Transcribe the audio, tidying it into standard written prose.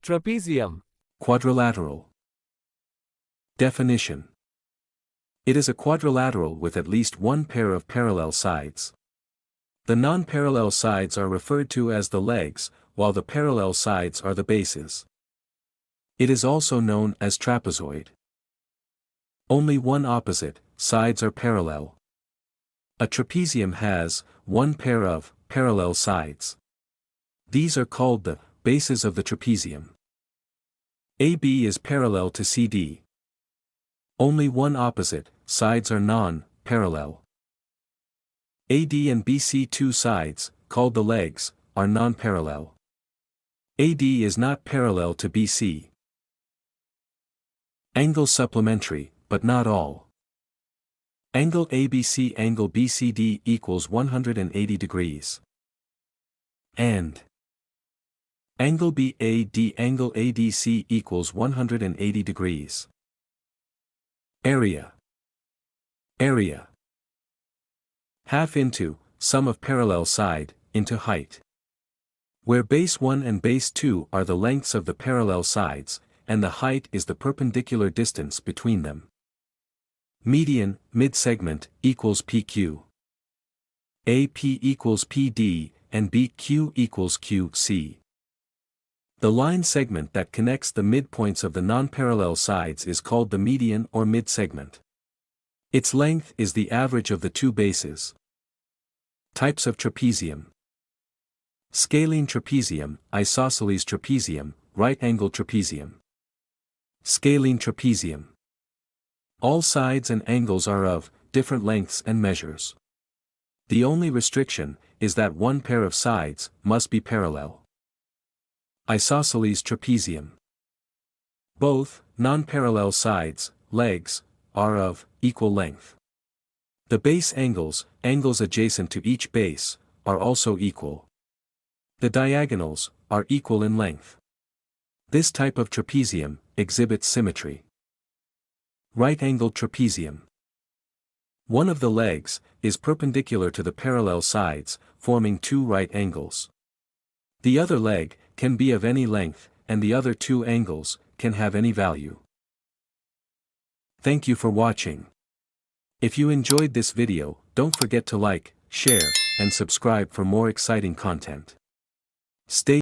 Trapezium. Quadrilateral. Definition. It is a quadrilateral with at least one pair of parallel sides. The non-parallel sides are referred to as the legs, while the parallel sides are the bases. It is also known as trapezoid. Only one opposite sides are parallel. A trapezium has one pair of parallel sides. These are called the bases of the trapezium. AB is parallel to CD. Only one opposite sides are non-parallel. AD and BC, two sides, called the legs, are non-parallel. AD is not parallel to BC. Angle supplementary, but not all. Angle ABC angle BCD equals 180 degrees. And angle BAD angle ADC equals 180 degrees. Area. Area. Half into, sum of parallel side, into height. Where base 1 and base 2 are the lengths of the parallel sides, and the height is the perpendicular distance between them. Median, mid-segment, equals PQ. AP equals PD, and BQ equals QC. The line segment that connects the midpoints of the non-parallel sides is called the median or mid-segment. Its length is the average of the two bases. Types of trapezium. Scalene trapezium, isosceles trapezium, right-angled trapezium. Scalene trapezium. All sides and angles are of different lengths and measures. The only restriction is that one pair of sides must be parallel. Isosceles trapezium. Both non-parallel sides, legs, are of equal length. The base angles adjacent to each base, are also equal. The diagonals are equal in length. This type of trapezium exhibits symmetry. Right-angled trapezium. One of the legs is perpendicular to the parallel sides, forming two right angles. The other leg can be of any length, and the other two angles can have any value. Thank you for watching. If you enjoyed this video, don't forget to like, share, and subscribe for more exciting content. Stay